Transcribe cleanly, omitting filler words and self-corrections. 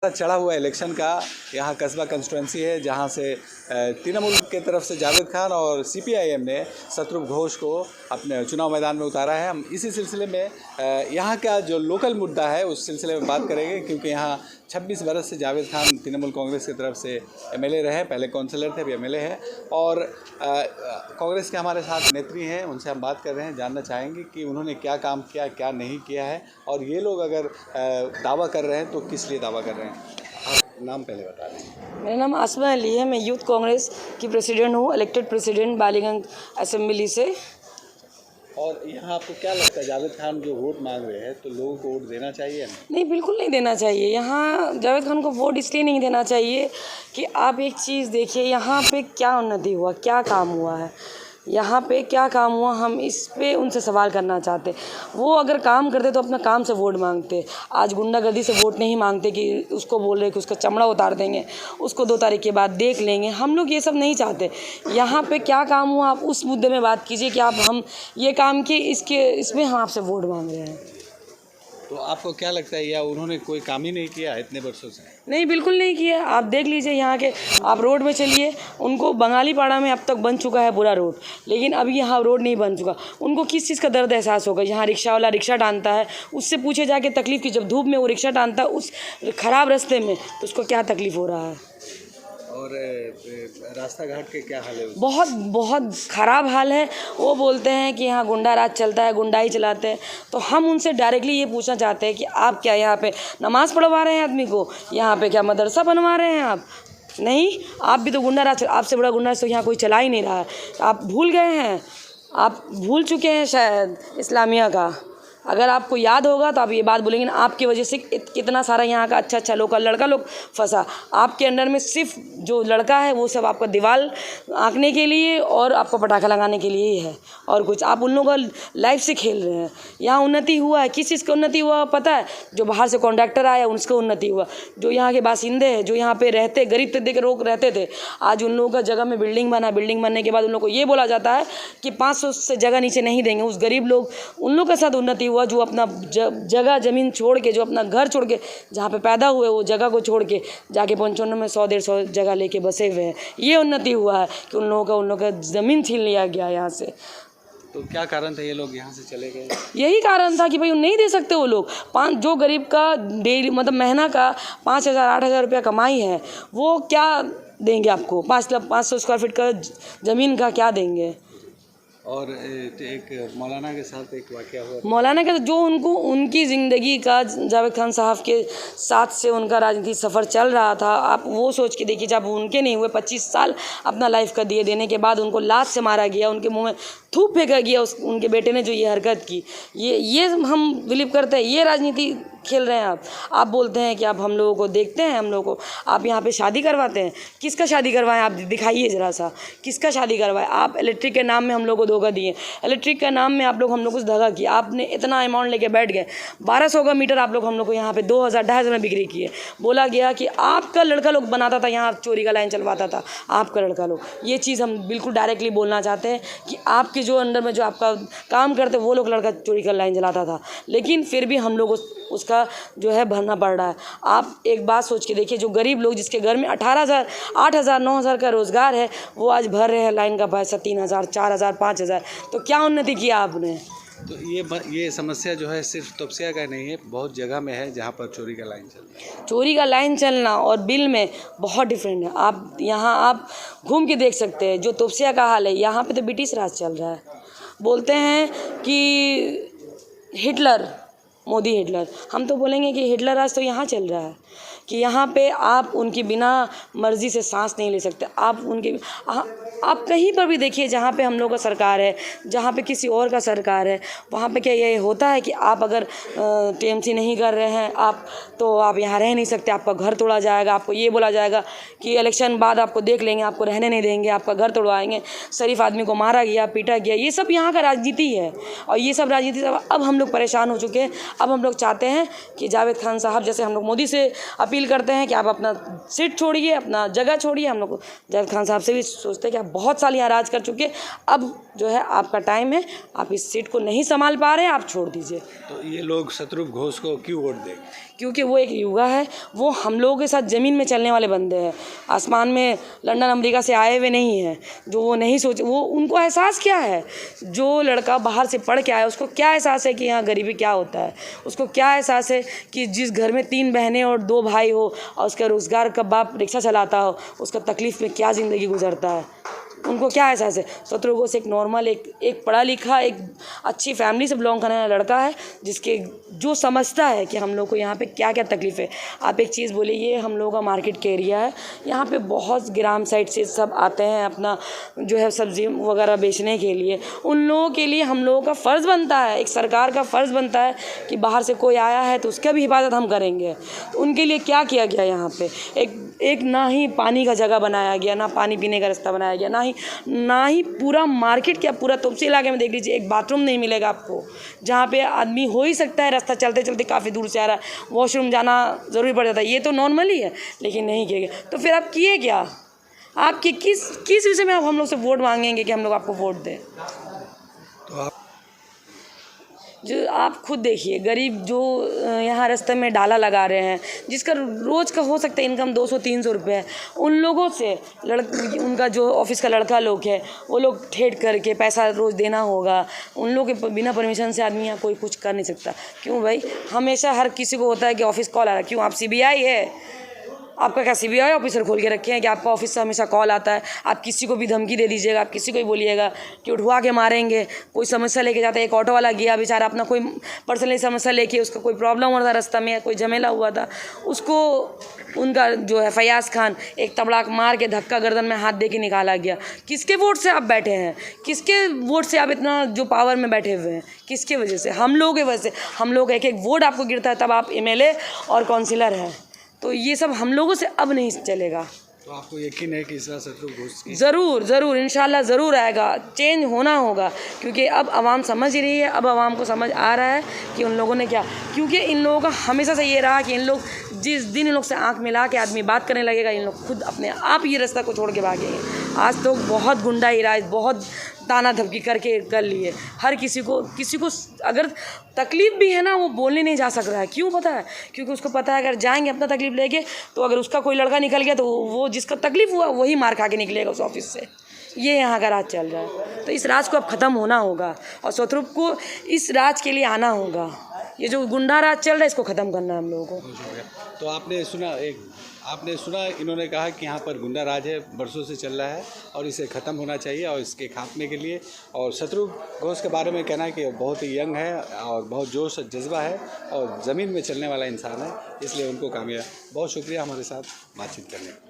चढ़ा हुआ इलेक्शन का यहाँ कस्बा कंस्टिट्यूंसी है, जहाँ से तृणमूल के तरफ से जावेद खान और सीपीआईएम ने शत्रुघ्न घोष को अपने चुनाव मैदान में उतारा है। हम इसी सिलसिले में यहाँ का जो लोकल मुद्दा है उस सिलसिले में बात करेंगे, क्योंकि यहाँ 26 बरस से जावेद खान तृणमूल कांग्रेस की तरफ से एमएलए रहे, पहले काउंसलर थे, अभी एमएलए हैं। और कांग्रेस के हमारे साथ नेत्री हैं, उनसे हम बात कर रहे हैं, जानना चाहेंगे कि उन्होंने क्या काम किया, क्या नहीं किया है, और ये लोग अगर दावा कर रहे हैं तो किस लिए दावा कर रहे हैं। आप नाम पहले बता दें। मेरा नाम आसमा अली है, मैं यूथ कांग्रेस की प्रेसिडेंट हूँ, इलेक्टेड प्रेसिडेंट बालीगंज असेंबली से। और यहाँ आपको क्या लगता है, जावेद खान जो वोट मांग रहे हैं तो लोगों को वोट देना चाहिए? नहीं, बिल्कुल नहीं देना चाहिए। यहाँ जावेद खान को वोट इसलिए नहीं देना चाहिए कि आप एक चीज़ देखिए, यहाँ पे क्या उन्नति हुआ, क्या काम हुआ है, यहाँ पे क्या काम हुआ, हम इस पे उनसे सवाल करना चाहते। वो अगर काम करते तो अपना काम से वोट मांगते। आज गुंडागर्दी से वोट नहीं मांगते कि उसको बोल रहे कि उसका चमड़ा उतार देंगे, उसको 2 तारीख के बाद देख लेंगे। हम लोग ये सब नहीं चाहते। यहाँ पे क्या काम हुआ, आप उस मुद्दे में बात कीजिए कि आप हम ये काम किए, इसमें हम आपसे वोट मांग रहे हैं। तो आपको क्या लगता है, या उन्होंने कोई काम ही नहीं किया इतने वर्षों से? नहीं, बिल्कुल नहीं किया। आप देख लीजिए यहाँ के, आप रोड में चलिए, उनको बंगाली पाड़ा में अब तक बन चुका है पूरा रोड, लेकिन अभी यहाँ रोड नहीं बन चुका। उनको किस चीज़ का दर्द एहसास होगा? यहाँ रिक्शा वाला रिक्शा टानता है, उससे पूछे जाके तकलीफ़ की, जब धूप में वो रिक्शा टानता है उस ख़राब रास्ते में, तो उसको क्या तकलीफ़ हो रहा है। और रास्ता घाट के क्या हाल है? बहुत बहुत ख़राब हाल है। वो बोलते हैं कि यहाँ गुंडा राज चलता है, गुंडाई चलाते हैं। तो हम उनसे डायरेक्टली ये पूछना चाहते हैं कि आप क्या यहाँ पे नमाज़ पढ़वा रहे हैं आदमी को? यहाँ पे क्या मदरसा बनवा रहे हैं आप? नहीं, आप भी तो गुंडा राज, आपसे बड़ा गुंडा राज तो यहाँ कोई चला ही नहीं रहा है। आप भूल गए हैं, आप भूल चुके हैं शायद इस्लामिया का। अगर आपको याद होगा तो आप ये बात बोलेंगे ना, आपकी वजह से कितना सारा यहाँ का अच्छा लोकल लड़का लोग फंसा। आपके अंडर में सिर्फ जो लड़का है वो सब आपका दीवार आंकने के लिए और आपको पटाखा लगाने के लिए ही है, और कुछ आप उन लोगों का लाइफ से खेल रहे हैं। यहाँ उन्नति हुआ है, किस चीज़ का उन्नति हुआ पता है? जो बाहर से कॉन्ट्रैक्टर आया उसका उन्नति हुआ। जो यहाँ के बासिंदे हैं, जो यहाँ पे रहते, गरीब तबके के लोग रहते थे, आज उन लोगों का जगह में बिल्डिंग बना। बिल्डिंग बनने के बाद उन लोग को ये बोला जाता है कि 500 से जगह नीचे नहीं देंगे। उस गरीब लोग, उन लोग के साथ उन्नति हुआ जो अपना जगह ज़मीन छोड़ के, जो अपना घर छोड़ के, जहाँ पे पैदा हुए वो जगह को छोड़ के जाके 55 में 100-150 जगह लेके बसे हुए हैं। ये उन्नति हुआ है कि उन लोगों का ज़मीन छीन लिया गया यहाँ से। तो क्या कारण था ये लोग यहाँ से चले गए? यही कारण था कि भाई नहीं दे सकते वो लोग। जो गरीब का डेली मतलब महीना का 5,000-8,000 रुपया कमाई है, वो क्या देंगे आपको? 500 स्क्वायर फीट का ज़मीन का क्या देंगे? और एक मौलाना के साथ एक वाक़या हुआ। मौलाना का जो उनकी ज़िंदगी का जावेद खान साहब के साथ से उनका राजनीतिक सफ़र चल रहा था। आप वो सोच के देखिए, जब उनके नहीं हुए 25 साल अपना लाइफ का दिए, देने के बाद उनको लात से मारा गया, उनके मुंह में थूक फेंका गया उनके बेटे ने जो ये हरकत की। ये हम बिलीव करते हैं, ये राजनीति खेल रहे हैं आप बोलते हैं कि आप हम लोगों को देखते हैं, हम लोगों को आप यहाँ पे शादी करवाते हैं। किसका शादी करवाएं? आप दिखाइए ज़रा सा, किसका शादी करवाएं? आप इलेक्ट्रिक के नाम में हम लोग को धोखा दिए, इलेक्ट्रिक के नाम में आप लोग हम लोग को धोखा किया। आपने इतना अमाउंट लेके बैठ गए, 1200 का मीटर आप लोग हम लोग को यहाँ पे 2,000-2,500 में बिक्री किए। बोला गया कि आपका लड़का लोग बनाता था, यहाँ चोरी का लाइन चलवाता था आपका लड़का लोग। ये चीज़ हम बिल्कुल डायरेक्टली बोलना चाहते हैं कि आपके जो अंडर में जो आपका काम करते वो लोग लड़का चोरी का लाइन चलाता था, लेकिन फिर भी हम लोग उसका जो है भरना पड़ रहा है। आप एक बात सोच के देखिए, जो गरीब लोग जिसके घर में 18,000, 8,000, 9,000 का रोज़गार है, वो आज भर रहे हैं लाइन का पैसा 3,000, 4,000, 5,000। तो क्या उन्नति किया आपने? तो ये समस्या जो है सिर्फ तपसिया का नहीं है, बहुत जगह में है जहाँ पर चोरी का लाइन चल रहा है। चोरी का लाइन चलना और बिल में बहुत डिफरेंट है। आप घूम के देख सकते हैं जो तपसिया का हाल है। यहाँ पे तो ब्रिटिश राज चल रहा है। बोलते हैं कि हिटलर, मोदी हिटलर, हम तो बोलेंगे कि हिटलर राज तो यहाँ चल रहा है कि यहाँ पे आप उनकी बिना मर्ज़ी से सांस नहीं ले सकते। आप कहीं पर भी देखिए जहाँ पे हम लोग का सरकार है, जहाँ पे किसी और का सरकार है, वहाँ पे क्या ये होता है कि आप अगर टीएमसी नहीं कर रहे हैं तो आप यहाँ रह नहीं सकते, आपका घर तोड़ा जाएगा। आपको ये बोला जाएगा कि इलेक्शन बाद आपको देख लेंगे, आपको रहने नहीं देंगे, आपका घर तोड़वाएंगे। शरीफ आदमी को मारा गया, पीटा गया। ये सब यहाँ का राजनीति है, और ये सब राजनीति से अब हम लोग परेशान हो चुके हैं। अब हम लोग चाहते हैं कि जावेद खान साहब, जैसे हम लोग मोदी से अपील करते हैं कि आप अपना सीट छोड़िए, अपना जगह छोड़िए, हम लोग जावेद खान साहब से भी सोचते हैं कि आप बहुत साल यहाँ राज कर चुके, अब जो है आपका टाइम है, आप इस सीट को नहीं संभाल पा रहे हैं, आप छोड़ दीजिए। तो ये लोग शत्रुघ्न घोष को क्यों वोट दें? क्योंकि वो एक युवा है, वो हम लोगों के साथ ज़मीन में चलने वाले बंदे हैं, आसमान में लंदन अमेरिका से आए हुए नहीं हैं। जो वो नहीं सोचे, वो उनको एहसास क्या है, जो लड़का बाहर से पढ़ के आया उसको क्या एहसास है कि यहाँ गरीबी क्या होता है, उसको क्या एहसास है कि जिस घर में 3 बहनें और 2 भाई हो और उसका रोज़गार का बाप रिक्शा चलाता हो, उसका तकलीफ़ में क्या ज़िंदगी गुजरता है, उनको क्या एहसास है। शत्रुघ्न घोष एक नॉर्मल, एक पढ़ा लिखा, एक अच्छी फैमिली से बिलोंग करने वाला लड़का है, जिसके जो समझता है कि हम लोग को यहाँ पे क्या क्या तकलीफ़ है। आप एक चीज़ बोलिए, ये हम लोगों का मार्केट का एरिया है, यहाँ पे बहुत ग्राम साइड से सब आते हैं अपना जो है सब्ज़ी वगैरह बेचने के लिए। उन लोगों के लिए हम लोगों का फ़र्ज़ बनता है, एक सरकार का फ़र्ज़ बनता है कि बाहर से कोई आया है तो उसका भी हिफाजत हम करेंगे। तो उनके लिए क्या किया गया यहाँ पे, एक ना ही पानी का जगह बनाया गया, ना पानी पीने का रास्ता बनाया गया, ना ही पूरा मार्केट क्या, पूरा तोपसी इलाके में देख लीजिए एक बाथरूम नहीं मिलेगा आपको, जहाँ पे आदमी हो ही सकता है रास्ता चलते चलते काफ़ी दूर से आ रहा है, वॉशरूम जाना ज़रूरी पड़ जाता है, ये तो नॉर्मल ही है, लेकिन नहीं किया गया। तो फिर आप किए क्या, आपके किस विषय में आप हम लोग से वोट मांगेंगे कि हम लोग आपको वोट दें? तो आप जो आप खुद देखिए, गरीब जो यहाँ रास्ते में डाला लगा रहे हैं, जिसका रोज़ का हो सकता है इनकम 200-300 रुपये है, उन लोगों से उनका जो ऑफिस का लड़का लोग है, वो लोग ठेठ करके पैसा रोज़ देना होगा। उन लोग के बिना परमिशन से आदमी यहाँ कोई कुछ कर नहीं सकता। क्यों भाई, हमेशा हर किसी को होता है कि ऑफिस कॉल आ रहा है, क्यों आप CBI है, आपका क्या CBI ऑफिसर खोल के रखे हैं कि आपका ऑफिस से हमेशा कॉल आता है, आप किसी को भी धमकी दे दीजिएगा, आप किसी को भी बोलिएगा कि उठवा के मारेंगे। कोई समस्या लेके जाता है, एक ऑटो वाला गया बेचारा अपना कोई पर्सनली समस्या लेके, उसका कोई प्रॉब्लम हो रहा था रास्ता में या कोई झमेला हुआ था, उसको उनका जो है फयाज खान एक तबड़ाक मार के धक्का गर्दन में हाथ दे के निकाला गया। किसके वोट से आप बैठे हैं, किसके वोट से आप इतना जो पावर में बैठे हुए हैं, किसके वजह से? हम लोगों की वजह से। हम लोग एक वोट आपको गिरता है तब आप MLA और काउंसिलर हैं, तो ये सब हम लोगों से अब नहीं चलेगा। तो आपको यकीन है कि इस बार शत्रुघ्न घोष की ज़रूर इंशाल्लाह ज़रूर आएगा, चेंज होना होगा, क्योंकि अब आवाम समझ रही है, अब आवाम को समझ आ रहा है कि उन लोगों ने क्या, क्योंकि इन लोगों का हमेशा से ये रहा कि इन लोग जिस दिन इन लोग से आंख मिला के आदमी बात करने लगेगा, इन लोग खुद अपने आप ये रास्ता को छोड़ के भागेंगे। आज तो बहुत गुंडा राज, बहुत ताना धमकी करके कर लिए, हर किसी को अगर तकलीफ़ भी है ना, वो बोलने नहीं जा सक रहा है। क्यों पता है? क्योंकि उसको पता है अगर जाएंगे अपना तकलीफ़ लेके, तो अगर उसका कोई लड़का निकल गया तो वो जिसका तकलीफ़ हुआ वही मार खा के निकलेगा उस ऑफिस से। ये यहाँ का राज चल रहा है, तो इस राज को अब ख़त्म होना होगा और शत्रुघ्न को इस राज के लिए आना होगा। ये जो गुंडा राज चल रहा है, इसको ख़त्म करना है हम लोगों को। तो आपने सुना इन्होंने कहा कि यहाँ पर गुंडा राज है, बरसों से चल रहा है और इसे ख़त्म होना चाहिए और इसके खात्मे के लिए। और शत्रुघ्न घोष के बारे में कहना है कि बहुत ही यंग है और बहुत जोश जज्बा है और ज़मीन में चलने वाला इंसान है, इसलिए उनको कामयाब। बहुत शुक्रिया हमारे साथ बातचीत करने का।